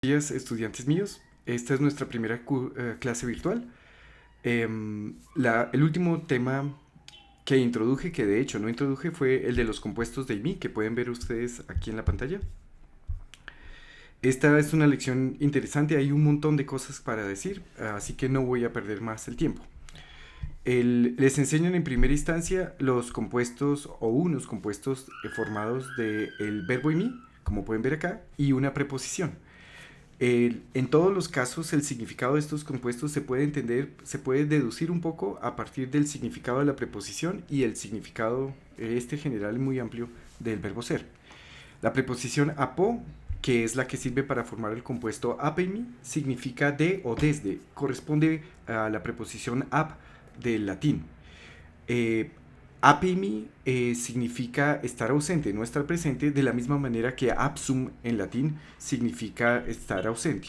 Días, estudiantes míos. Esta es nuestra primera clase virtual. El último tema que introduje, que de hecho no introduje, fue el de los compuestos de IMI, que pueden ver ustedes aquí en la pantalla. Esta es una lección interesante, hay un montón de cosas para decir, así que no voy a perder más el tiempo. Les enseñan en primera instancia los compuestos o unos compuestos formados del verbo IMI, como pueden ver acá, y una preposición. En todos los casos, el significado de estos compuestos se puede entender, se puede deducir un poco a partir del significado de la preposición y el significado general muy amplio del verbo ser. La preposición apo, que es la que sirve para formar el compuesto apemi, significa de o desde, corresponde a la preposición ap del latín. Apemi significa estar ausente, no estar presente, de la misma manera que absum en latín significa estar ausente.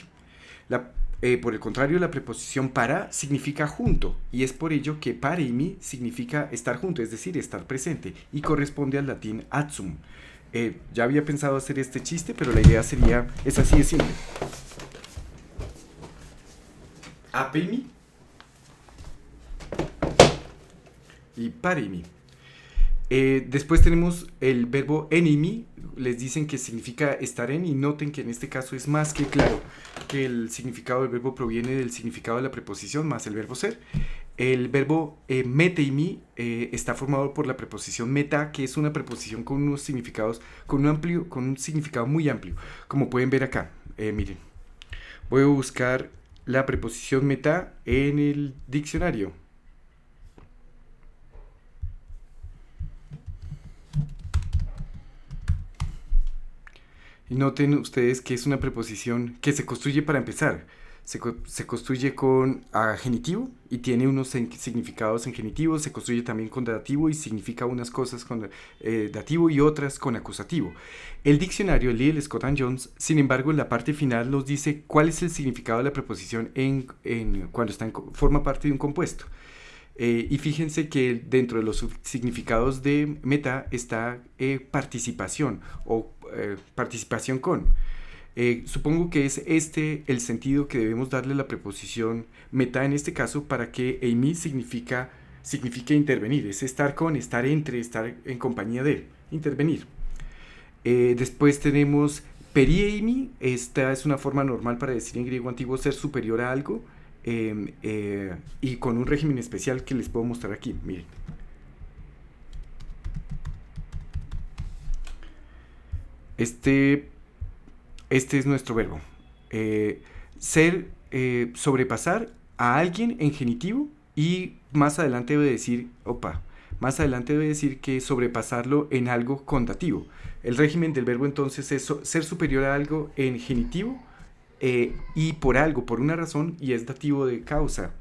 Por el contrario, la preposición para significa junto, y es por ello que paremi significa estar junto, es decir, estar presente, y corresponde al latín atsum. Ya había pensado hacer este chiste, pero la idea es así de simple. Apemi y paremi. Después tenemos el verbo enimi, les dicen que significa estar en, y noten que en este caso es más que claro que el significado del verbo proviene del significado de la preposición más el verbo ser. El verbo meteimi está formado por la preposición meta, que es una preposición con unos significados, con un significado muy amplio, como pueden ver acá. Miren, voy a buscar la preposición meta en el diccionario. Y noten ustedes que es una preposición que se construye para empezar. Se construye con genitivo y tiene unos significados en genitivo. Se construye también con dativo y significa unas cosas con dativo y otras con acusativo. El diccionario Liddell Scott and Jones, sin embargo, en la parte final nos dice cuál es el significado de la preposición cuando forma parte de un compuesto. Y fíjense que dentro de los significados de meta está participación o participación con. Supongo que es este el sentido que debemos darle a la preposición meta en este caso para que eimi signifique intervenir. Es estar con, estar entre, estar en compañía de, intervenir. Después tenemos perieimi. Esta es una forma normal para decir en griego antiguo ser superior a algo. Y con un régimen especial que les puedo mostrar aquí. Miren. Este es nuestro verbo. Sobrepasar a alguien en genitivo, y más adelante debe decir, que sobrepasarlo en algo con dativo. El régimen del verbo entonces es ser superior a algo en genitivo, y por algo, por una razón, y es dativo de causa,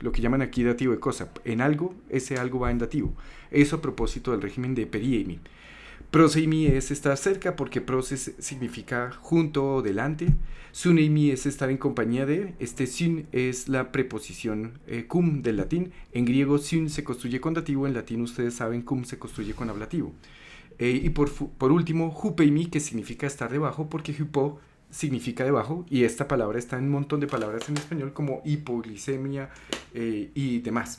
lo que llaman aquí dativo de cosa. En algo, ese algo va en dativo. Eso a propósito del régimen de perieimi. Proseimi es estar cerca, porque proses significa junto o delante. Suneimi es estar en compañía de. Syn es la preposición cum del latín. En griego syn se construye con dativo, en latín ustedes saben cum se construye con ablativo. Y por último, hupeimi, que significa estar debajo, porque hupo significa debajo, y esta palabra está en un montón de palabras en español como hipoglicemia y demás.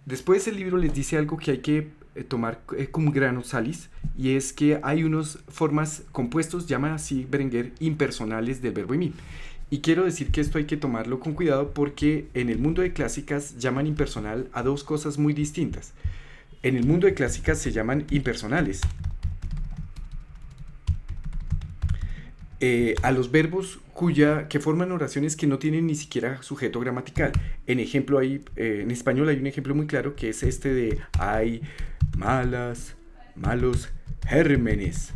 Después el libro les dice algo que hay que tomar cum grano salis, y es que hay unas formas compuestos, llaman así Berenguer, impersonales del verbo imi. Y quiero decir que esto hay que tomarlo con cuidado, porque en el mundo de clásicas llaman impersonal a dos cosas muy distintas. En el mundo de clásicas se llaman impersonales a los verbos que forman oraciones que no tienen ni siquiera sujeto gramatical. En español hay un ejemplo muy claro, que es este de hay malos gérmenes.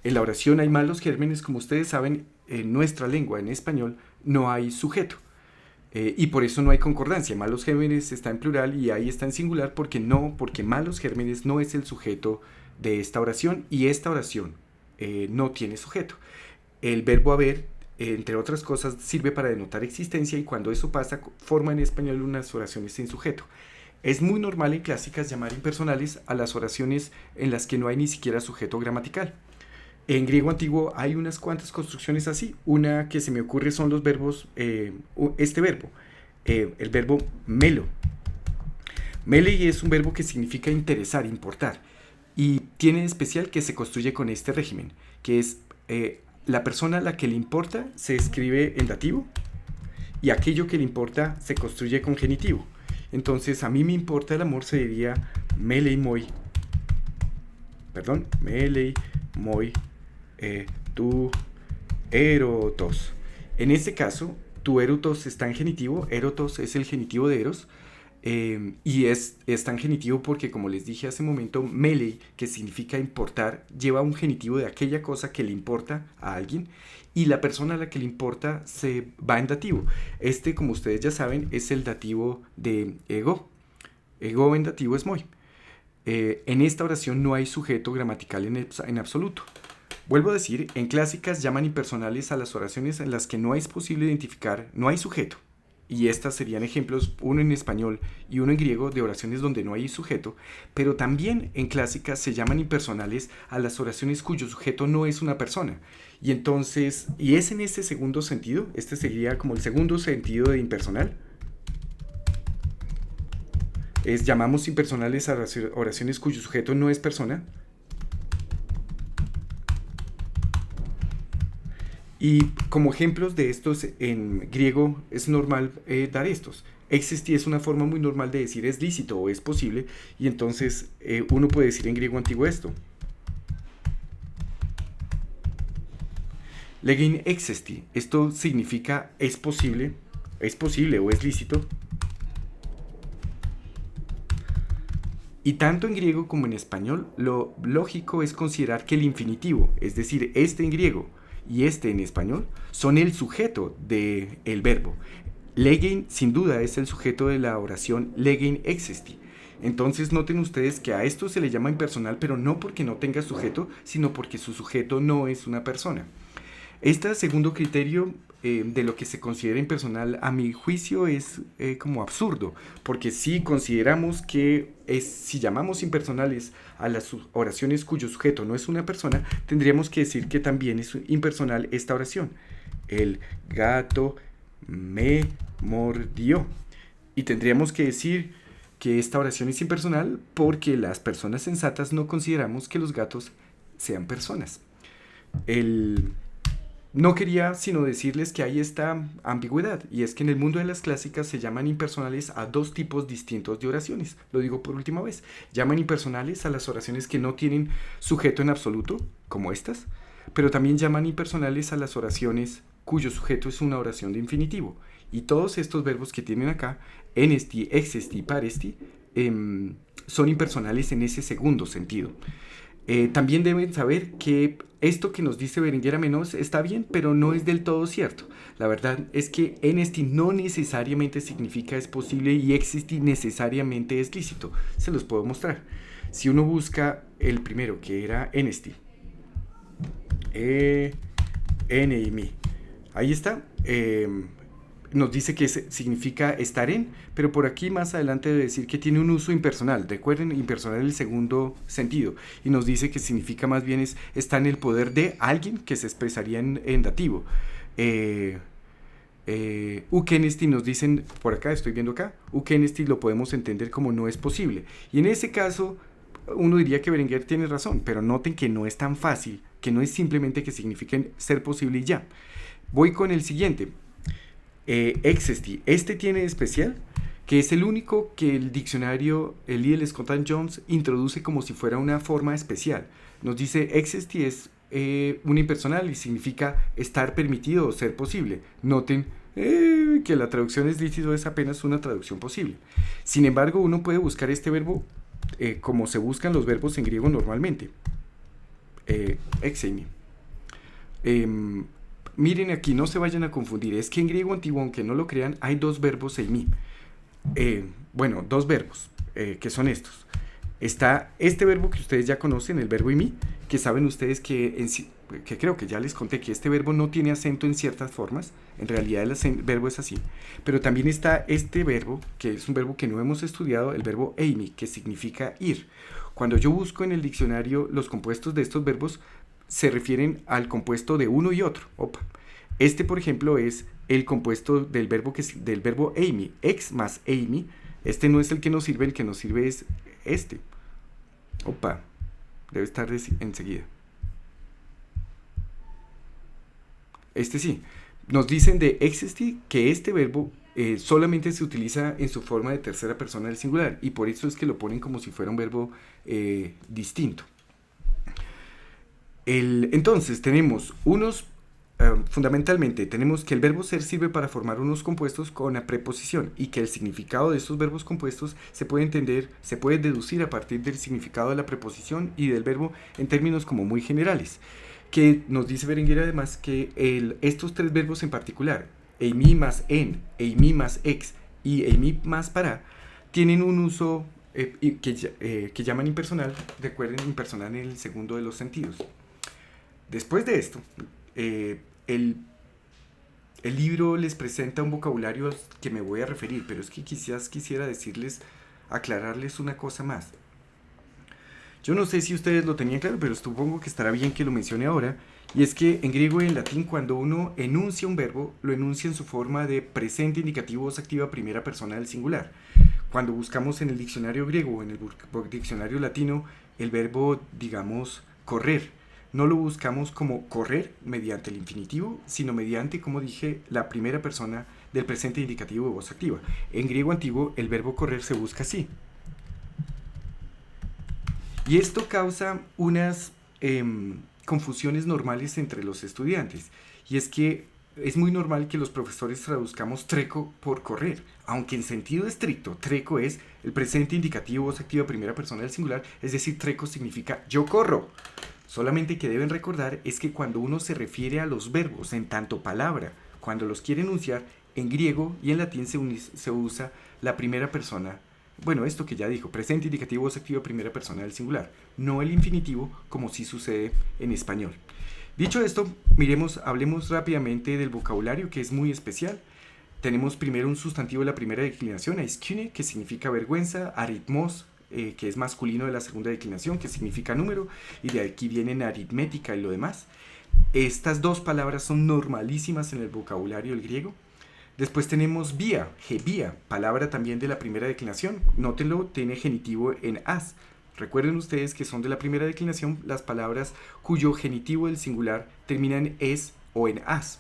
En la oración hay malos gérmenes, como ustedes saben, en nuestra lengua, en español, no hay sujeto. Y por eso no hay concordancia. Malos gérmenes está en plural y ahí está en singular, porque malos gérmenes no es el sujeto de esta oración, y esta oración no tiene sujeto. El verbo haber, entre otras cosas, sirve para denotar existencia, y cuando eso pasa, forma en español unas oraciones sin sujeto. Es muy normal en clásicas llamar impersonales a las oraciones en las que no hay ni siquiera sujeto gramatical. En griego antiguo hay unas cuantas construcciones así. Una que se me ocurre son los verbos, este verbo, el verbo melo. Melei es un verbo que significa interesar, importar. Y tiene en especial que se construye con este régimen, que es la persona a la que le importa se escribe en dativo y aquello que le importa se construye con genitivo. Entonces, a mí me importa el amor se diría melei moi. Perdón, melei moi tu erotos. En este caso, tu erotos está en genitivo, erotos es el genitivo de eros, y es tan genitivo porque, como les dije hace un momento, melei, que significa importar, lleva un genitivo de aquella cosa que le importa a alguien, y la persona a la que le importa se va en dativo. Este, como ustedes ya saben, es el dativo de ego. Ego en dativo es moi. En esta oración no hay sujeto gramatical en absoluto. Vuelvo a decir, en clásicas llaman impersonales a las oraciones en las que no es posible identificar, no hay sujeto. Y estas serían ejemplos, uno en español y uno en griego, de oraciones donde no hay sujeto, pero también en clásicas se llaman impersonales a las oraciones cuyo sujeto no es una persona. Y entonces, y es en este segundo sentido, este sería como el segundo sentido de impersonal, llamamos impersonales a las oraciones cuyo sujeto no es persona. Y como ejemplos de estos, en griego es normal dar estos. Existi es una forma muy normal de decir es lícito o es posible, y entonces uno puede decir en griego antiguo esto. Legein existi, esto significa es posible o es lícito. Y tanto en griego como en español, lo lógico es considerar que el infinitivo, es decir, este en griego y este en español, son el sujeto del verbo. Legein, sin duda, es el sujeto de la oración legein existi. Entonces noten ustedes que a esto se le llama impersonal, pero no porque no tenga sujeto, sino porque su sujeto no es una persona. Este segundo criterio de lo que se considera impersonal, a mi juicio, es como absurdo, porque si consideramos que si llamamos impersonales a las oraciones cuyo sujeto no es una persona, tendríamos que decir que también es impersonal esta oración. El gato me mordió. Y tendríamos que decir que esta oración es impersonal porque las personas sensatas no consideramos que los gatos sean personas. No quería sino decirles que hay esta ambigüedad, y es que en el mundo de las clásicas se llaman impersonales a dos tipos distintos de oraciones. Lo digo por última vez. Llaman impersonales a las oraciones que no tienen sujeto en absoluto, como estas, pero también llaman impersonales a las oraciones cuyo sujeto es una oración de infinitivo. Y todos estos verbos que tienen acá, enesti, existi, paresti, son impersonales en ese segundo sentido. También deben saber que esto que nos dice Berenguer Amenoz está bien, pero no es del todo cierto. La verdad es que enesti no necesariamente significa es posible y existi necesariamente es lícito. Se los puedo mostrar. Si uno busca el primero, que era enesti, enemi, ahí está. Nos dice que significa estar en, pero por aquí más adelante debe decir que tiene un uso impersonal. Recuerden, impersonal es el segundo sentido, y nos dice que significa más bien está en el poder de alguien, que se expresaría en dativo. Ukenesti nos dicen por acá, estoy viendo acá, ukenesti lo podemos entender como no es posible. Y en ese caso, uno diría que Berenguer tiene razón, pero noten que no es tan fácil, que no es simplemente que signifiquen ser posible y ya. Voy con el siguiente. Existi. Este tiene especial que es el único que el diccionario Liddell Scott & Jones introduce como si fuera una forma especial. Nos dice existi es un impersonal y significa estar permitido o ser posible. Noten que la traducción es lícito, es apenas una traducción posible. Sin embargo, uno puede buscar este verbo como se buscan los verbos en griego normalmente. Exeimi. Miren aquí, no se vayan a confundir. Es que en griego antiguo, aunque no lo crean, hay dos verbos eimi. Bueno, dos verbos, que son estos. Está este verbo que ustedes ya conocen, el verbo eimi, que saben ustedes que creo que ya les conté que este verbo no tiene acento en ciertas formas. En realidad el verbo es así. Pero también está este verbo, que es un verbo que no hemos estudiado, el verbo eimi, que significa ir. Cuando yo busco en el diccionario los compuestos de estos verbos, se refieren al compuesto de uno y otro. Opa. Este, por ejemplo, es el compuesto del verbo Amy, ex más Amy. Este no es el que nos sirve es este. Opa, debe estar enseguida. Este sí. Nos dicen de existi que este verbo solamente se utiliza en su forma de tercera persona del singular, y por eso es que lo ponen como si fuera un verbo distinto. Entonces tenemos fundamentalmente tenemos que el verbo ser sirve para formar unos compuestos con la preposición, y que el significado de estos verbos compuestos se puede deducir a partir del significado de la preposición y del verbo en términos como muy generales, que nos dice Berenguer además que estos tres verbos en particular, eimi más en, eimi más ex y eimi más para, tienen un uso que llaman impersonal. Recuerden, impersonal en el segundo de los sentidos. Después de esto, el libro les presenta un vocabulario al que me voy a referir, pero es que quizás quisiera aclararles una cosa más. Yo no sé si ustedes lo tenían claro, pero supongo que estará bien que lo mencione ahora, y es que en griego y en latín, cuando uno enuncia un verbo, lo enuncia en su forma de presente indicativo voz activa primera persona del singular. Cuando buscamos en el diccionario griego o en el diccionario latino el verbo, digamos, correr, no lo buscamos como correr mediante el infinitivo, sino mediante, como dije, la primera persona del presente indicativo de voz activa. En griego antiguo el verbo correr se busca así. Y esto causa unas confusiones normales entre los estudiantes. Y es que es muy normal que los profesores traduzcamos treco por correr, aunque en sentido estricto, treco es el presente indicativo voz activa primera persona del singular, es decir, treco significa yo corro. Solamente que deben recordar es que cuando uno se refiere a los verbos en tanto palabra, cuando los quiere enunciar, en griego y en latín se usa la primera persona. Bueno, esto que ya dijo, presente indicativo voz activa primera persona del singular, no el infinitivo como sí sucede en español. Dicho esto, hablemos rápidamente del vocabulario, que es muy especial. Tenemos primero un sustantivo de la primera declinación, aiskune, que significa vergüenza, aritmos, que es masculino de la segunda declinación, que significa número, y de aquí vienen aritmética y lo demás. Estas dos palabras son normalísimas en el vocabulario del griego. Después tenemos vía, gebía, palabra también de la primera declinación. Nótenlo, tiene genitivo en as. Recuerden ustedes que son de la primera declinación las palabras cuyo genitivo del singular termina en es o en as.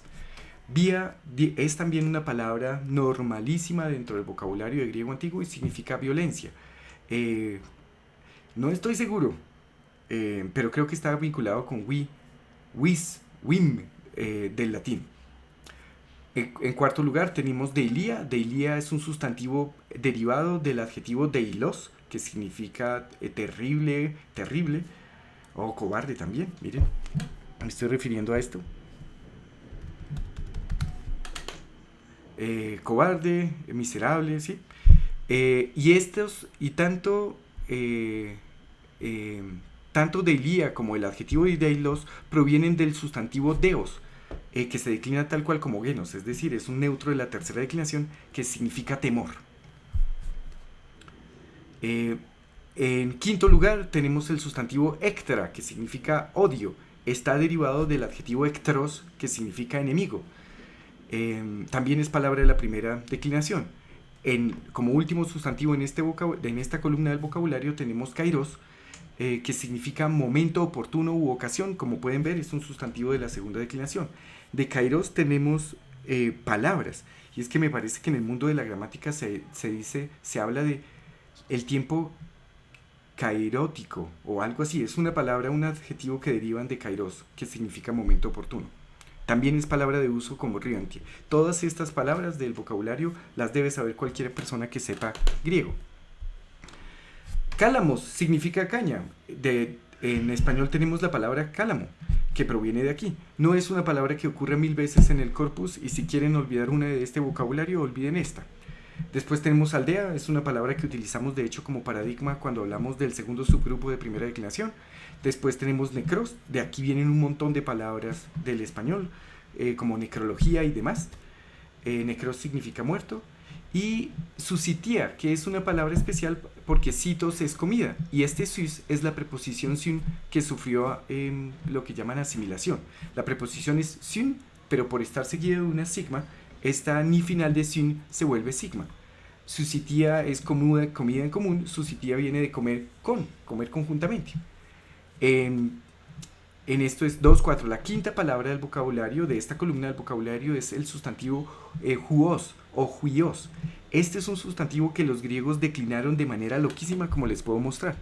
Vía es también una palabra normalísima dentro del vocabulario del griego antiguo y significa violencia. No estoy seguro, pero creo que está vinculado con wim, del latín. En cuarto lugar tenemos deilia. Deilia es un sustantivo derivado del adjetivo deilos, que significa terrible, o cobarde también. Miren, me estoy refiriendo a esto. Cobarde, miserable, ¿sí? Tanto deilia como el adjetivo deilos provienen del sustantivo deos, que se declina tal cual como genos, es decir, es un neutro de la tercera declinación que significa temor. En quinto lugar tenemos el sustantivo ectra, que significa odio. Está derivado del adjetivo ectros, que significa enemigo. También es palabra de la primera declinación. Como último sustantivo en esta columna del vocabulario tenemos kairos, que significa momento oportuno u ocasión. Como pueden ver, es un sustantivo de la segunda declinación. De kairos tenemos palabras, y es que me parece que en el mundo de la gramática se habla de el tiempo kairótico o algo así. Es una palabra, un adjetivo que derivan de kairos, que significa momento oportuno. También es palabra de uso como rianti. Todas estas palabras del vocabulario las debe saber cualquier persona que sepa griego. Cálamos significa caña. En español tenemos la palabra cálamo, que proviene de aquí. No es una palabra que ocurre 1000 veces en el corpus, y si quieren olvidar una de este vocabulario, olviden esta. Después tenemos aldea, es una palabra que utilizamos de hecho como paradigma cuando hablamos del segundo subgrupo de primera declinación. Después tenemos necros, de aquí vienen un montón de palabras del español, como necrología y demás. Necros significa muerto. Y susitía, que es una palabra especial porque citos es comida. Y este sus es la preposición sun que sufrió lo que llaman asimilación. La preposición es sun, pero por estar seguida de una sigma, esta ni final de sun se vuelve sigma. Susitía es comida en común, susitía viene de comer con, comer conjuntamente. En, en esto es 2-4. La quinta palabra del vocabulario, de esta columna del vocabulario, es el sustantivo huos o huios. Este es un sustantivo que los griegos declinaron de manera loquísima, como les puedo mostrar.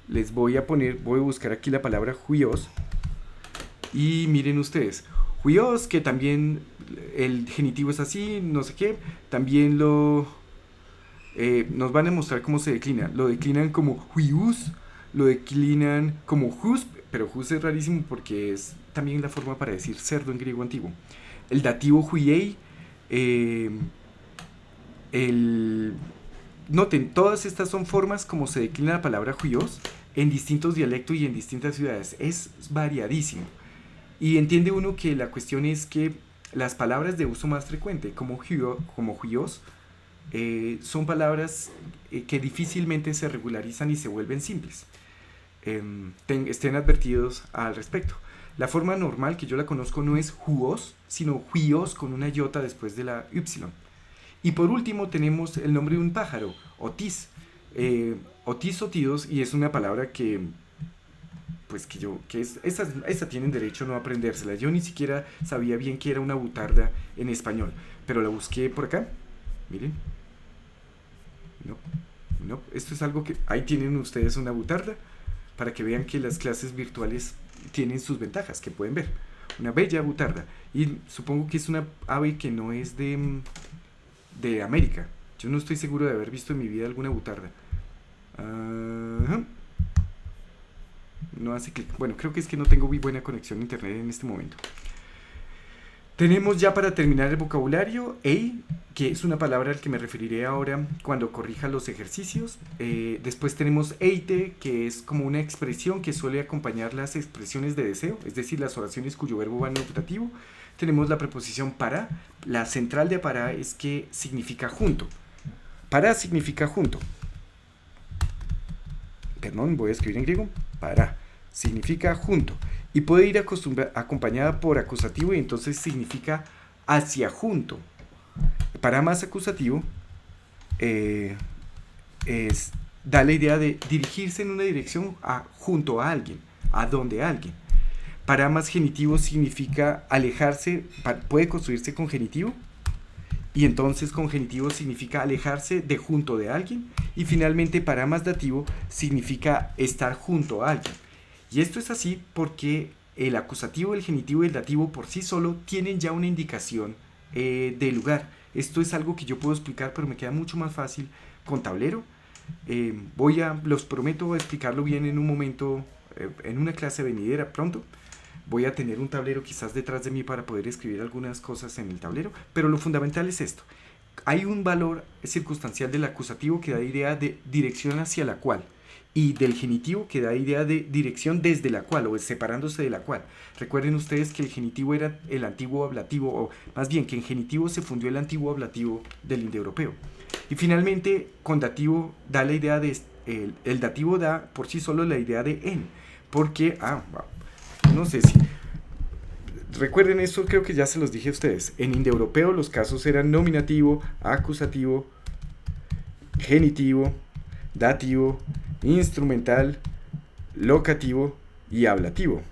Les voy a buscar aquí la palabra huios. Y miren ustedes, huios, que también el genitivo es así, no sé qué, también nos van a mostrar cómo se declina. Lo declinan como huius, lo declinan como hus, pero hus es rarísimo porque es también la forma para decir cerdo en griego antiguo. El dativo huiei, noten, todas estas son formas como se declina la palabra huios en distintos dialectos y en distintas ciudades. Es variadísimo. Y entiende uno que la cuestión es que las palabras de uso más frecuente, como huios, son palabras que difícilmente se regularizan y se vuelven simples. Estén advertidos al respecto. La forma normal que yo la conozco no es huos, sino huios con una iota después de la y. Y por último tenemos el nombre de un pájaro, otis. Otis otidos, y es una palabra que pues esa tienen derecho a no aprendérsela. Yo ni siquiera sabía bien que era una butarda en español, pero la busqué por acá. Miren. No, esto es algo que ahí tienen ustedes una butarda para que vean que las clases virtuales tienen sus ventajas, que pueden ver. Una bella butarda. Y supongo que es una ave que no es de América. Yo no estoy seguro de haber visto en mi vida alguna butarda. No hace clic. Bueno, creo que es que no tengo muy buena conexión a internet en este momento. Tenemos ya para terminar el vocabulario ei, que es una palabra al que me referiré ahora cuando corrija los ejercicios. Después tenemos eite, que es como una expresión que suele acompañar las expresiones de deseo, es decir, las oraciones cuyo verbo va en optativo. Tenemos la preposición para. La central de para es que significa junto. Para significa junto. Perdón, voy a escribir en griego. Para significa junto. Y puede ir acompañada por acusativo y entonces significa hacia junto. Para más acusativo da la idea de dirigirse en una dirección junto a alguien, a donde alguien. Para más genitivo significa alejarse, puede construirse con genitivo, y entonces con genitivo significa alejarse de junto de alguien, y finalmente para más dativo significa estar junto a alguien. Y esto es así porque el acusativo, el genitivo y el dativo por sí solo tienen ya una indicación de lugar. Esto es algo que yo puedo explicar, pero me queda mucho más fácil con tablero. Los prometo explicarlo bien en un momento, en una clase venidera pronto. Voy a tener un tablero quizás detrás de mí para poder escribir algunas cosas en el tablero, pero lo fundamental es esto. Hay un valor circunstancial del acusativo que da idea de dirección hacia la cual, y del genitivo que da idea de dirección desde la cual o separándose de la cual. Recuerden ustedes que el genitivo era el antiguo ablativo, o más bien que en genitivo se fundió el antiguo ablativo del indoeuropeo. Y finalmente con dativo da la idea de el dativo da por sí solo la idea de en, porque no sé si recuerden esto, creo que ya se los dije a ustedes. En indoeuropeo los casos eran nominativo, acusativo, genitivo, dativo, instrumental, locativo y ablativo.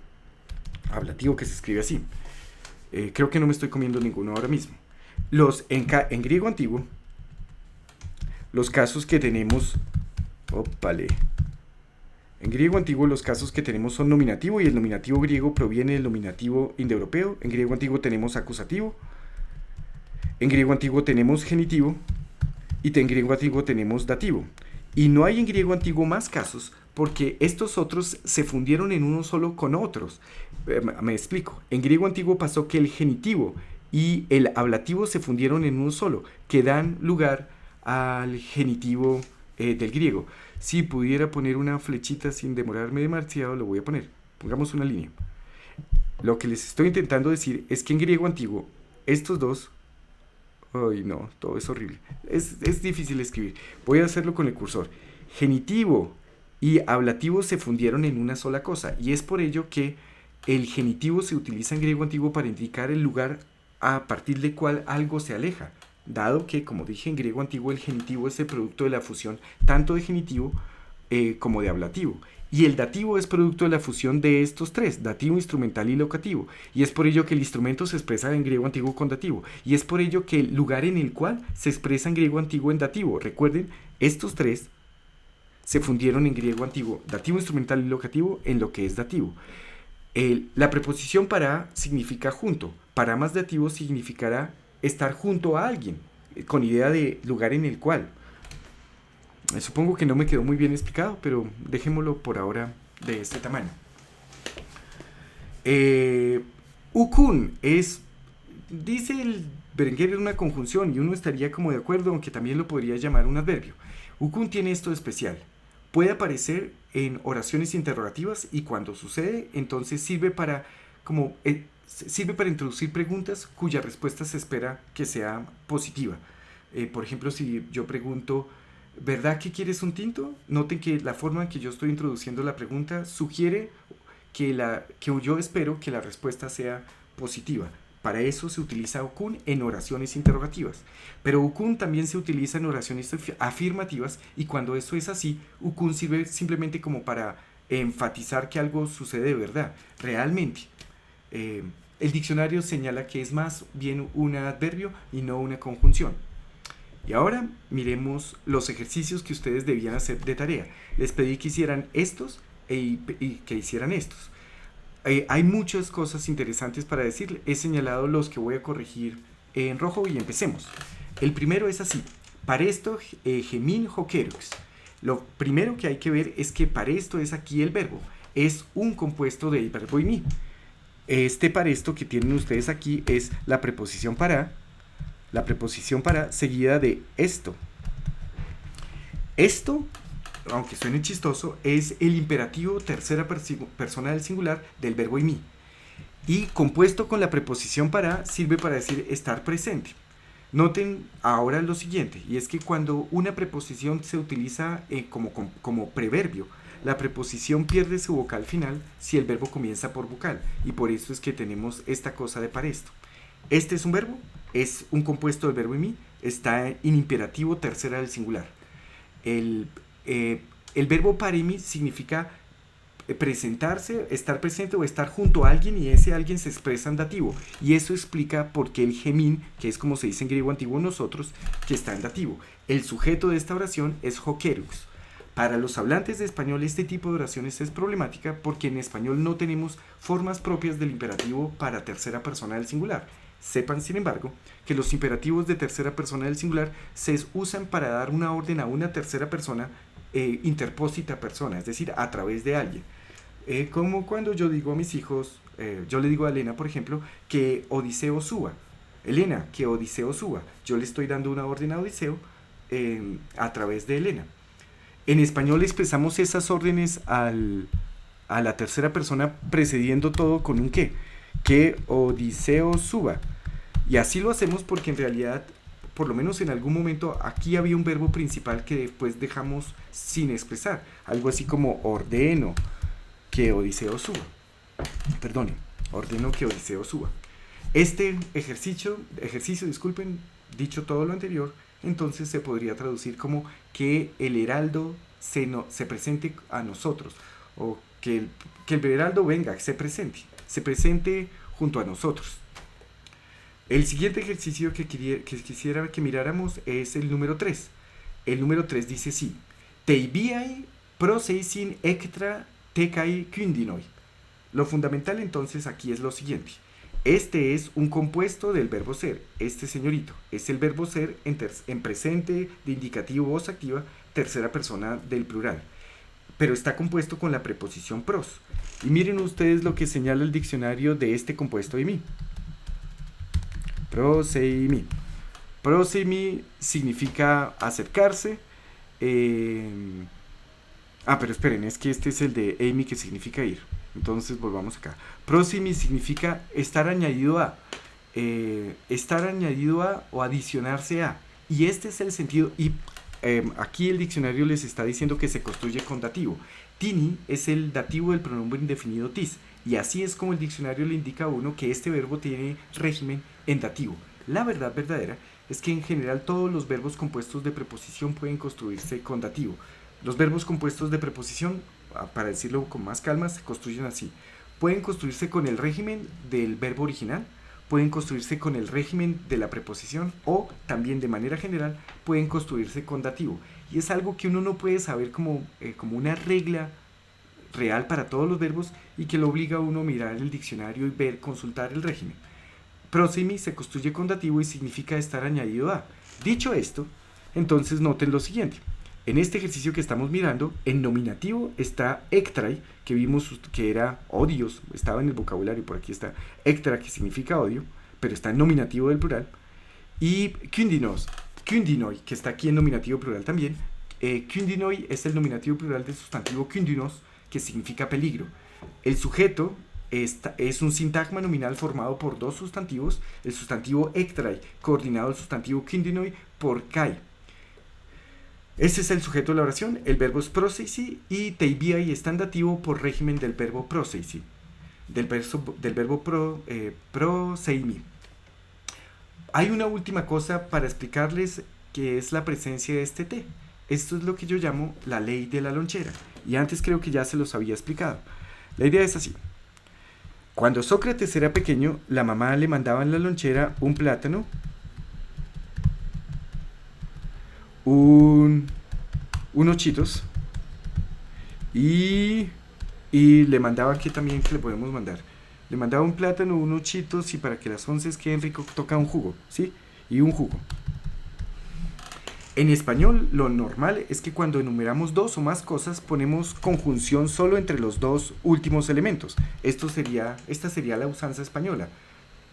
Ablativo que se escribe así. Creo que no me estoy comiendo ninguno ahora mismo. En griego antiguo, los casos que tenemos... En griego antiguo los casos que tenemos son nominativo, y el nominativo griego proviene del nominativo indoeuropeo. En griego antiguo tenemos acusativo. En griego antiguo tenemos genitivo. Y en griego antiguo tenemos dativo. Y no hay en griego antiguo más casos porque estos otros se fundieron en uno solo con otros. Me explico. En griego antiguo pasó que el genitivo y el ablativo se fundieron en uno solo, que dan lugar al genitivo del griego. Si pudiera poner una flechita sin demorarme demasiado, lo voy a poner. Pongamos una línea. Lo que les estoy intentando decir es que en griego antiguo estos dos Ay, no, todo es horrible. Es difícil escribir. Voy a hacerlo con el cursor. Genitivo y ablativo se fundieron en una sola cosa, y es por ello que el genitivo se utiliza en griego antiguo para indicar el lugar a partir del cual algo se aleja, dado que, como dije, en griego antiguo el genitivo es el producto de la fusión tanto de genitivo como de ablativo. Y el dativo es producto de la fusión de estos tres, dativo, instrumental y locativo. Y es por ello que el instrumento se expresa en griego antiguo con dativo. Y es por ello que el lugar en el cual se expresa en griego antiguo en dativo. Recuerden, estos tres se fundieron en griego antiguo, dativo, instrumental y locativo, en lo que es dativo. La preposición para significa junto. Para más dativo significará estar junto a alguien, con idea de lugar en el cual. Supongo que no me quedó muy bien explicado, pero dejémoslo por ahora de este tamaño. Ukun es, dice el Berenguer, es una conjunción y uno estaría como de acuerdo, aunque también lo podría llamar un adverbio. Ukun tiene esto de especial. Puede aparecer en oraciones interrogativas y cuando sucede, entonces sirve para introducir preguntas cuya respuesta se espera que sea positiva. Por ejemplo, si yo pregunto, ¿verdad que quieres un tinto? Noten que la forma en que yo estoy introduciendo la pregunta sugiere que yo espero que la respuesta sea positiva. Para eso se utiliza ukun en oraciones interrogativas. Pero ukun también se utiliza en oraciones afirmativas y cuando eso es así, ukun sirve simplemente como para enfatizar que algo sucede de verdad, realmente. El diccionario señala que es más bien un adverbio y no una conjunción. Y ahora miremos los ejercicios que ustedes debían hacer de tarea. Les pedí que hicieran estos y que hicieran estos. Hay muchas cosas interesantes para decir. He señalado los que voy a corregir en rojo y empecemos. El primero es así. Paresto gemin hokerux. Lo primero que hay que ver es que paresto es aquí el verbo. Es un compuesto del verbo imi. Este paresto que tienen ustedes aquí es la preposición para seguida de esto. Esto, aunque suene chistoso, es el imperativo tercera persona del singular del verbo imi. Y compuesto con la preposición para sirve para decir estar presente. Noten ahora lo siguiente, y es que cuando una preposición se utiliza como preverbio, la preposición pierde su vocal final si el verbo comienza por vocal, y por eso es que tenemos esta cosa de paresto. Este es un verbo, es un compuesto del verbo imi, está en imperativo tercera del singular. El verbo parimi significa presentarse, estar presente o estar junto a alguien y ese alguien se expresa en dativo. Y eso explica por qué el gemin, que es como se dice en griego antiguo nosotros, que está en dativo. El sujeto de esta oración es hokerux. Para los hablantes de español este tipo de oraciones es problemática porque en español no tenemos formas propias del imperativo para tercera persona del singular. Sepan, sin embargo, que los imperativos de tercera persona del singular se usan para dar una orden a una tercera persona interpósita persona, es decir, a través de alguien. Como cuando yo digo a mis hijos, yo le digo a Elena, por ejemplo, que Odiseo suba. Elena, que Odiseo suba. Yo le estoy dando una orden a Odiseo a través de Elena. En español expresamos esas órdenes a la tercera persona precediendo todo con un que Odiseo suba. Y así lo hacemos porque en realidad, por lo menos en algún momento, aquí había un verbo principal que después dejamos sin expresar. Algo así como ordeno que Odiseo suba. Perdone, ordeno que Odiseo suba. Este ejercicio, disculpen, dicho todo lo anterior, entonces se podría traducir como que el heraldo se presente a nosotros, o que el heraldo venga, que se presente junto a nosotros. El siguiente ejercicio que quisiera que miráramos es el número 3. El número 3 dice así: Teibiai proseisin ectra tekai kyndinoi. Lo fundamental entonces aquí es lo siguiente. Este es un compuesto del verbo ser. Este señorito es el verbo ser en presente de indicativo voz activa, tercera persona del plural. Pero está compuesto con la preposición pros. Y miren ustedes lo que señala el diccionario de este compuesto de mi. Proseimi. Proseimi significa acercarse. Pero esperen, es que este es el de eimi, que significa ir. Entonces volvamos acá. Proximi significa estar añadido a. estar añadido a o adicionarse a. Y este es el sentido, y aquí el diccionario les está diciendo que se construye con dativo. Tini es el dativo del pronombre indefinido tis, y así es como el diccionario le indica a uno que este verbo tiene régimen en dativo. La verdad verdadera es que en general todos los verbos compuestos de preposición pueden construirse con dativo. Los verbos compuestos de preposición, para decirlo con más calma, se construyen así. Pueden construirse con el régimen del verbo original, pueden construirse con el régimen de la preposición o también de manera general pueden construirse con dativo. Y es algo que uno no puede saber como una regla real para todos los verbos y que lo obliga a uno a mirar el diccionario y ver, consultar el régimen. Próximi se construye con dativo y significa estar añadido a. Dicho esto, entonces noten lo siguiente. En este ejercicio que estamos mirando, en nominativo está ectrai, que vimos que era odios, estaba en el vocabulario, por aquí está ectra, que significa odio, pero está en nominativo del plural, y kyndinos, kyndinoi, que está aquí en nominativo plural también. Kyndinoi es el nominativo plural del sustantivo kyndinos, que significa peligro. El sujeto es un sintagma nominal formado por dos sustantivos, el sustantivo ectrai, coordinado al sustantivo kyndinoi por kai. Ese es el sujeto de la oración, el verbo es proseisi y teibiai está en dativo por régimen del verbo proseisi, del verbo proseimi. Hay una última cosa para explicarles que es la presencia de este te. Esto es lo que yo llamo la ley de la lonchera y antes creo que ya se los había explicado. La idea es así. Cuando Sócrates era pequeño, la mamá le mandaba en la lonchera un plátano, unos chitos y le mandaba que también que le podemos mandar. Le mandaba un plátano, unos chitos y para que las onces queden ricos toca un jugo, ¿sí? Y un jugo. En español, lo normal es que cuando enumeramos dos o más cosas ponemos conjunción solo entre los dos últimos elementos. Esta sería la usanza española.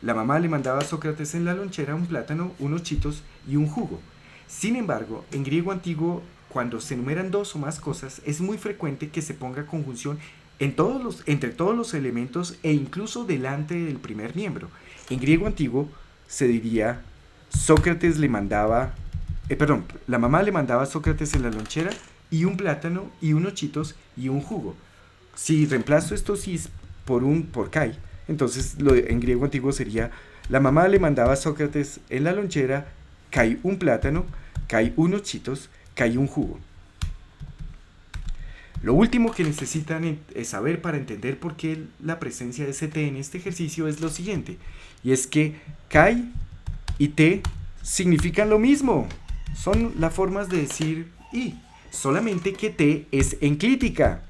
La mamá le mandaba a Sócrates en la lonchera un plátano, unos chitos y un jugo. Sin embargo, en griego antiguo, cuando se enumeran dos o más cosas, es muy frecuente que se ponga conjunción entre todos los elementos e incluso delante del primer miembro. En griego antiguo se diría Sócrates le mandaba... la mamá le mandaba a Sócrates en la lonchera y un plátano y unos chitos y un jugo. Si reemplazo estos sis por kai, entonces en griego antiguo sería la mamá le mandaba a Sócrates en la lonchera kai un plátano, kai unos chitos, kai un jugo. Lo último que necesitan saber para entender por qué la presencia de ese te en este ejercicio es lo siguiente, y es que kai y te significan lo mismo. Son las formas de decir y, solamente que te es enclítica.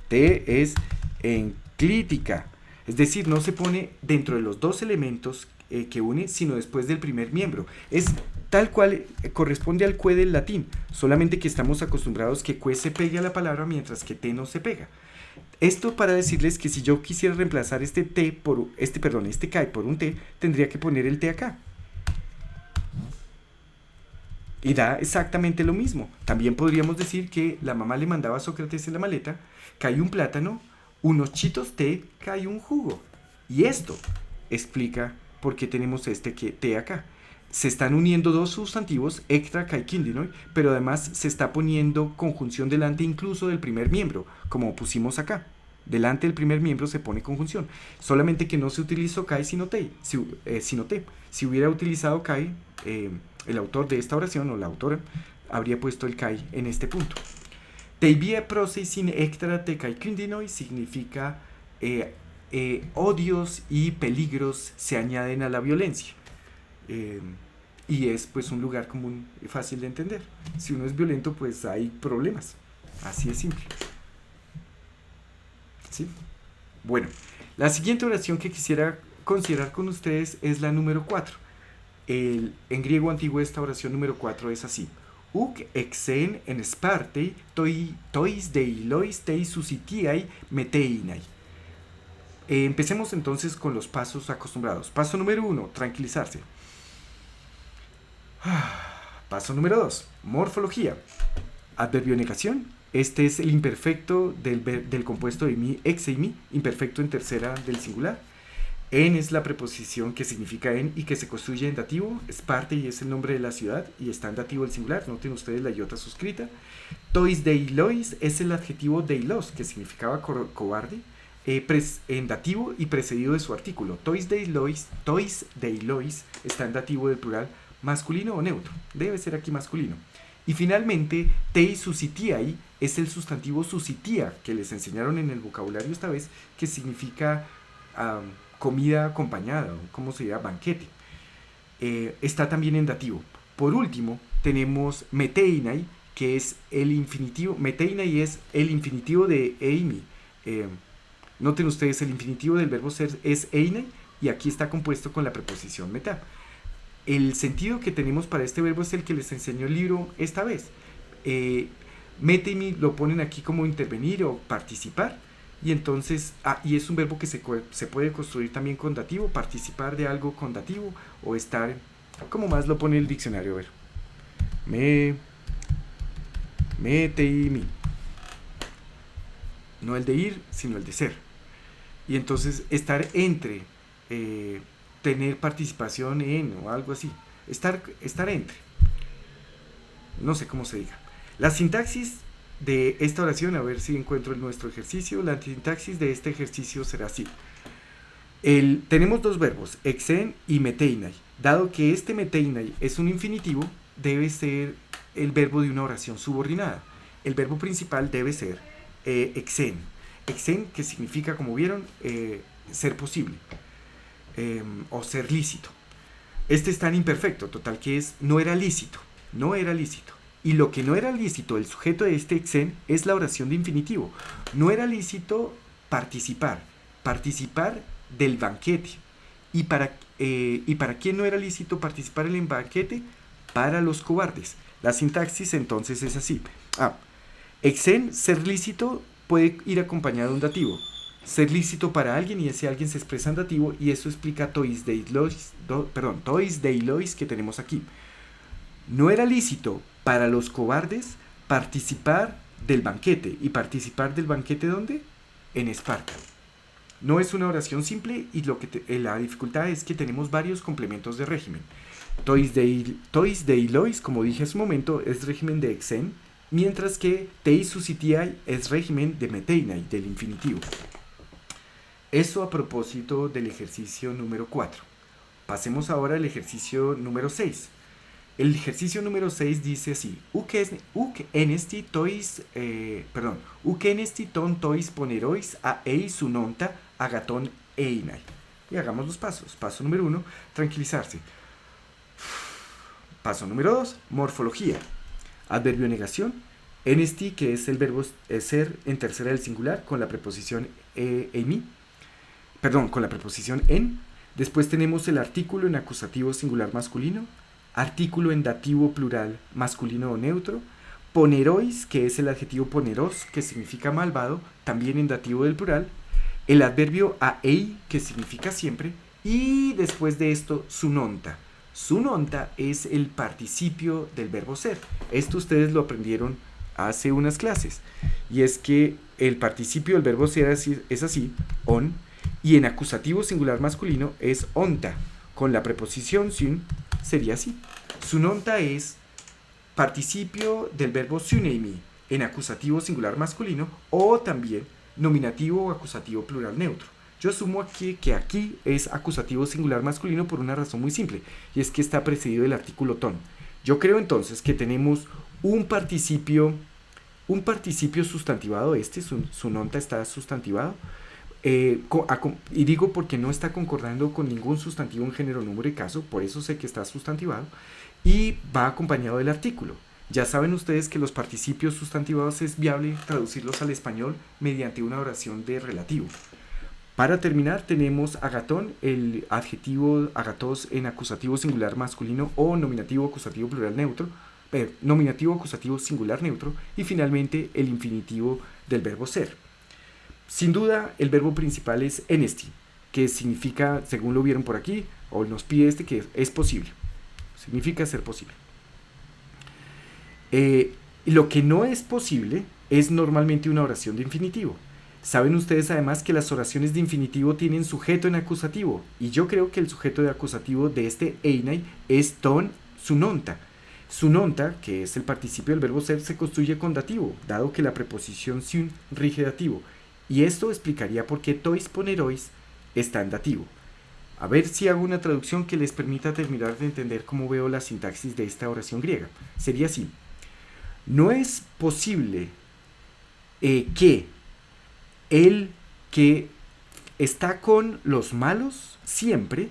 Te es enclítica. Es decir, no se pone dentro de los dos elementos que une, sino después del primer miembro. Es tal cual corresponde al que del latín, solamente que estamos acostumbrados que que se pegue a la palabra mientras que te no se pega. Esto para decirles que si yo quisiera reemplazar este kai por un te, tendría que poner el te acá. Y da exactamente lo mismo. También podríamos decir que la mamá le mandaba a Sócrates en la maleta, cae un plátano, unos chitos té, cae un jugo. Y esto explica por qué tenemos este té acá. Se están uniendo dos sustantivos, ectra, kai, kyndinoi, pero además se está poniendo conjunción delante incluso del primer miembro, como pusimos acá. Delante del primer miembro se pone conjunción. Solamente que no se utilizó kai sino te. Si hubiera utilizado kai, el autor de esta oración o la autora habría puesto el kai en este punto. Teibie prose sin ectra te kai kyndinoi significa odios y peligros se añaden a la violencia. Y es pues un lugar común y fácil de entender. Si uno es violento, pues hay problemas. Así es simple. ¿Sí? Bueno, la siguiente oración que quisiera considerar con ustedes es la número 4. En griego antiguo esta oración número 4 es así. Uk exen en sparte tois deilois tei susitiai meteinai. Empecemos entonces con los pasos acostumbrados. Paso número 1, tranquilizarse. Paso número 2, morfología. Adverbio de negación. Este es el imperfecto del compuesto de mi, ex y mi, imperfecto en tercera del singular. En es la preposición que significa en y que se construye en dativo, es parte y es el nombre de la ciudad y está en dativo el singular, noten ustedes la iota suscrita. Tois deilois es el adjetivo deilos, que significaba cobarde, en dativo y precedido de su artículo. Tois deilois está en dativo del plural masculino o neutro, debe ser aquí masculino. Y finalmente, tei susitiai es el sustantivo susitia, que les enseñaron en el vocabulario esta vez, que significa comida acompañada, como se llama, banquete. Está también en dativo. Por último, tenemos meteinai, que es el infinitivo. Meteinai es el infinitivo de eimi. Noten ustedes, el infinitivo del verbo ser es einai y aquí está compuesto con la preposición meta. El sentido que tenemos para este verbo es el que les enseñó el libro esta vez. Meteimi lo ponen aquí como intervenir o participar. Y entonces, y es un verbo que se puede construir también con dativo, participar de algo con dativo o estar, como más lo pone el diccionario, a ver. Meteimi. No el de ir, sino el de ser. Y entonces estar entre, tener participación en o algo así. Estar entre. No sé cómo se diga. La sintaxis de esta oración, a ver si encuentro nuestro ejercicio. La sintaxis de este ejercicio será así. Tenemos dos verbos, exen y meteinai. Dado que este meteinai es un infinitivo, debe ser el verbo de una oración subordinada. El verbo principal debe ser exen. Exen, que significa, como vieron, ser posible o ser lícito. Este es tan imperfecto, total que es no era lícito. Y lo que no era lícito, el sujeto de este exen, es la oración de infinitivo. No era lícito participar del banquete. ¿Y para quién no era lícito participar en el banquete? Para los cobardes. La sintaxis entonces es así. Exen, ser lícito, puede ir acompañado de un dativo. Ser lícito para alguien y ese alguien se expresa en dativo y eso explica tois deilois que tenemos aquí. No era lícito para los cobardes participar del banquete. ¿Y participar del banquete dónde? En Esparta. No es una oración simple y la dificultad es que tenemos varios complementos de régimen. Tois deilois, como dije hace un momento, es régimen de exen, mientras que tei susitiai es régimen de meteinai, del infinitivo. Eso a propósito del ejercicio número 4. Pasemos ahora al ejercicio número 6. El ejercicio número 6 dice así: uc enesti ton tois ponerois a ei sunonta agaton einai. Y hagamos los pasos. Paso número 1, tranquilizarse. Paso número 2, morfología. Adverbio negación. Enesti, que es el verbo ser en tercera del singular con la preposición con la preposición en. Después tenemos el artículo en acusativo singular masculino, artículo en dativo plural masculino o neutro, ponerois, que es el adjetivo poneros, que significa malvado, también en dativo del plural, el adverbio aei, que significa siempre, y después de esto, sunonta. Sunonta es el participio del verbo ser. Esto ustedes lo aprendieron hace unas clases, y es que el participio del verbo ser es así, on, y en acusativo singular masculino es onta, con la preposición sun sería así. Sunonta es participio del verbo suneimi en acusativo singular masculino o también nominativo o acusativo plural neutro. Yo asumo aquí que aquí es acusativo singular masculino por una razón muy simple, y es que está precedido del artículo ton. Yo creo entonces que tenemos un participio sustantivado, sunonta está sustantivado, y digo porque no está concordando con ningún sustantivo en género, número y caso, por eso sé que está sustantivado, y va acompañado del artículo. Ya saben ustedes que los participios sustantivados es viable traducirlos al español mediante una oración de relativo. Para terminar tenemos agatón, el adjetivo agatos en acusativo singular masculino o nominativo acusativo plural neutro, nominativo acusativo singular neutro, y finalmente el infinitivo del verbo ser. Sin duda, el verbo principal es enesti, que significa, según lo vieron por aquí, o nos pide que es posible. Significa ser posible. Lo que no es posible es normalmente una oración de infinitivo. Saben ustedes además que las oraciones de infinitivo tienen sujeto en acusativo, y yo creo que el sujeto de acusativo de este einai es ton sunonta. Sunonta, que es el participio del verbo ser, se construye con dativo, dado que la preposición sun rige dativo, y esto explicaría por qué tois ponerois está en dativo. A ver si hago una traducción que les permita terminar de entender cómo veo la sintaxis de esta oración griega. Sería así: no es posible que el que está con los malos siempre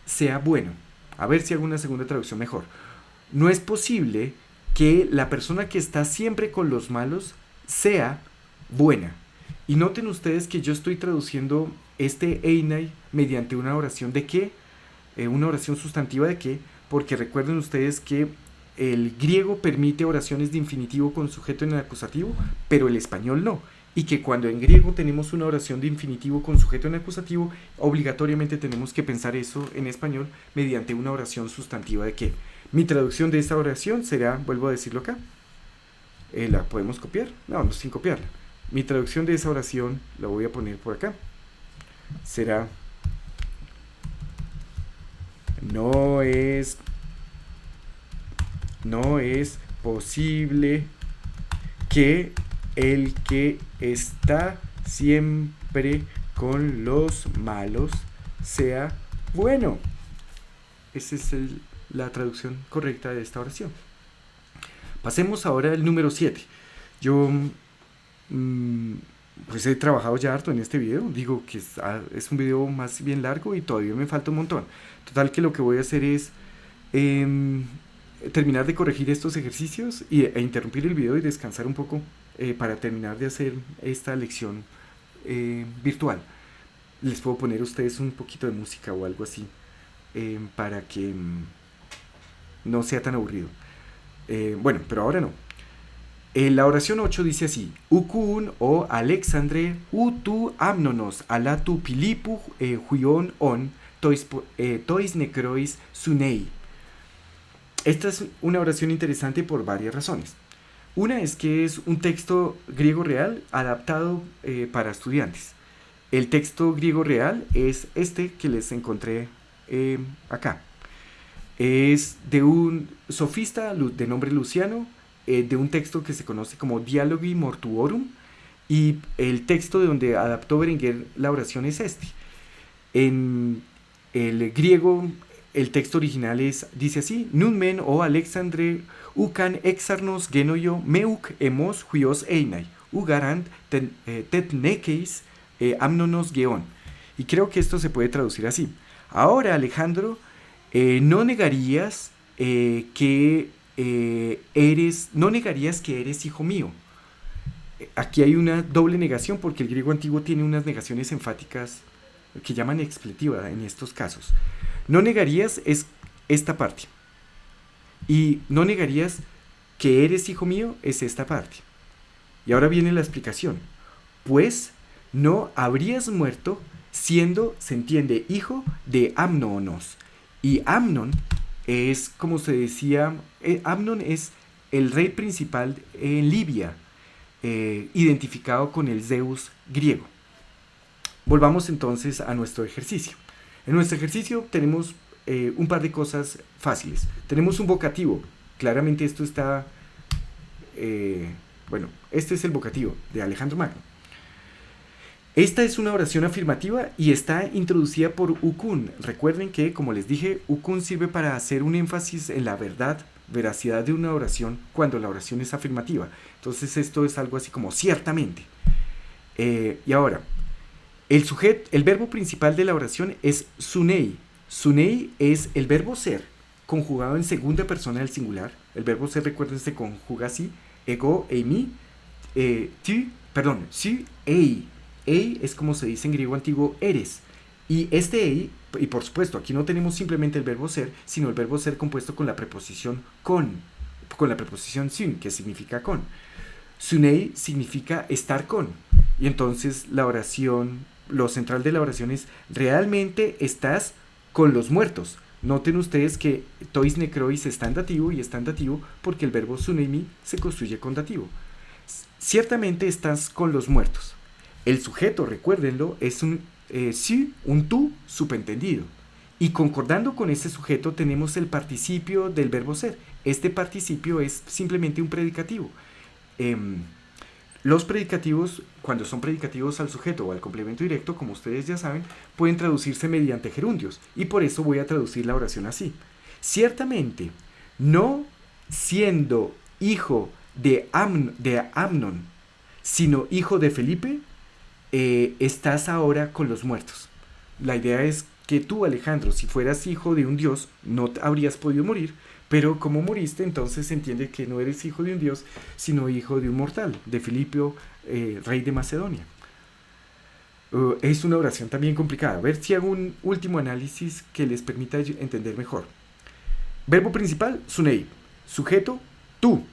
sea bueno. A ver si hago una segunda traducción mejor. No es posible que la persona que está siempre con los malos sea buena. Y noten ustedes que yo estoy traduciendo este einai mediante una oración de qué, una oración sustantiva de qué, porque recuerden ustedes que el griego permite oraciones de infinitivo con sujeto en el acusativo, pero el español no. Y que cuando en griego tenemos una oración de infinitivo con sujeto en acusativo, obligatoriamente tenemos que pensar eso en español mediante una oración sustantiva de qué. Mi traducción de esta oración será, vuelvo a decirlo acá, ¿la podemos copiar? No, sin copiarla. Mi traducción de esa oración la voy a poner por acá. Será: no es posible que el que está siempre con los malos sea bueno. Esa es la traducción correcta de esta oración. Pasemos ahora al número 7. Yo pues he trabajado ya harto en este video. Digo que es un video más bien largo y todavía me falta un montón. Total que lo que voy a hacer es terminar de corregir estos ejercicios e interrumpir el video y descansar un poco para terminar de hacer esta lección virtual. Les puedo poner a ustedes un poquito de música o algo así para que no sea tan aburrido. Bueno, pero ahora no. La oración 8 dice así: Ukun o Alexandre utu amnonos alatu pilipu huion on tois necrois sunei. Esta es una oración interesante por varias razones. Una es que es un texto griego real adaptado para estudiantes. El texto griego real es este que les encontré acá. Es de un sofista de nombre Luciano, de un texto que se conoce como Dialogi Mortuorum, y el texto de donde adaptó Berenguer la oración es este. En el griego, el texto original dice así: Nunmen o Alexandre ucan exarnos genoio meuk emos huios einai ugarant tetnekeis amnonos geon. Y creo que esto se puede traducir así: ahora, Alejandro, no negarías que eres hijo mío. Aquí hay una doble negación porque el griego antiguo tiene unas negaciones enfáticas que llaman expletiva en estos casos. No negarías es esta parte, y no negarías que eres hijo mío es esta parte. Y ahora viene la explicación: pues no habrías muerto siendo, se entiende, hijo de Amnonos. Y Amnon es, como se decía, Amnon es el rey principal en Libia, identificado con el Zeus griego. Volvamos entonces a nuestro ejercicio. En nuestro ejercicio tenemos un par de cosas fáciles. Tenemos un vocativo. Claramente esto está... bueno, este es el vocativo de Alejandro Magno. Esta es una oración afirmativa y está introducida por ukun. Recuerden que, como les dije, ukun sirve para hacer un énfasis en la veracidad de una oración cuando la oración es afirmativa. Entonces esto es algo así como ciertamente. Y ahora, el verbo principal de la oración es sunei. Sunei es el verbo ser conjugado en segunda persona del singular. El verbo ser, recuerden, se conjuga así: ego, eimi, su, ei. Ei es como se dice en griego antiguo eres. Y este ei, y por supuesto, aquí no tenemos simplemente el verbo ser, sino el verbo ser compuesto con la preposición con la preposición sun, que significa con. Sunei significa estar con. Y entonces la oración, lo central de la oración es: realmente estás con los muertos. Noten ustedes que tois necrois está en dativo, y está en dativo porque el verbo suneimi se construye con dativo. Ciertamente estás con los muertos. El sujeto, recuérdenlo, es un sí, un tú subentendido. Y concordando con ese sujeto tenemos el participio del verbo ser. Este participio es simplemente un predicativo. Em, los predicativos, cuando son predicativos al sujeto o al complemento directo, como ustedes ya saben, pueden traducirse mediante gerundios. Y por eso voy a traducir la oración así. Ciertamente, no siendo hijo de Amnon, sino hijo de Felipe, estás ahora con los muertos. La idea es que tú, Alejandro, si fueras hijo de un dios, no habrías podido morir, pero como moriste, entonces se entiende que no eres hijo de un dios, sino hijo de un mortal, de Filipio, rey de Macedonia. Es una oración también complicada. A ver si hago un último análisis que les permita entender mejor. Verbo principal, sunei. Sujeto, tú.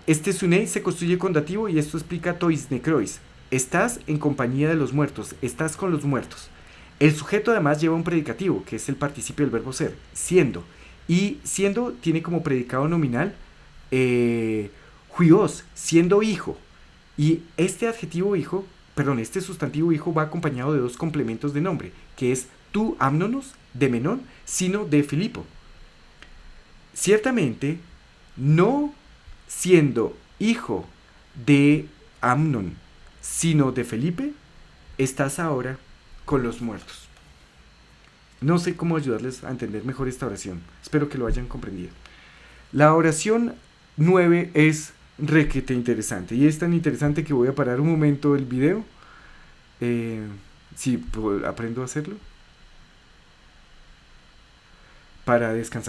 Este sunei se construye con dativo y esto explica tois necrois. Estás en compañía de los muertos, estás con los muertos. El sujeto además lleva un predicativo, que es el participio del verbo ser, siendo. Y siendo tiene como predicado nominal huios, siendo hijo. Y este adjetivo hijo, perdón, este sustantivo hijo va acompañado de dos complementos de nombre, que es tú, Amnonos, de Menón, sino de Filipo. Ciertamente, no siendo hijo de Amnon, sino de Felipe, estás ahora con los muertos. No sé cómo ayudarles a entender mejor esta oración. Espero que lo hayan comprendido. La oración 9 es requete interesante. Y es tan interesante que voy a parar un momento el video. Si aprendo a hacerlo. Para descansar.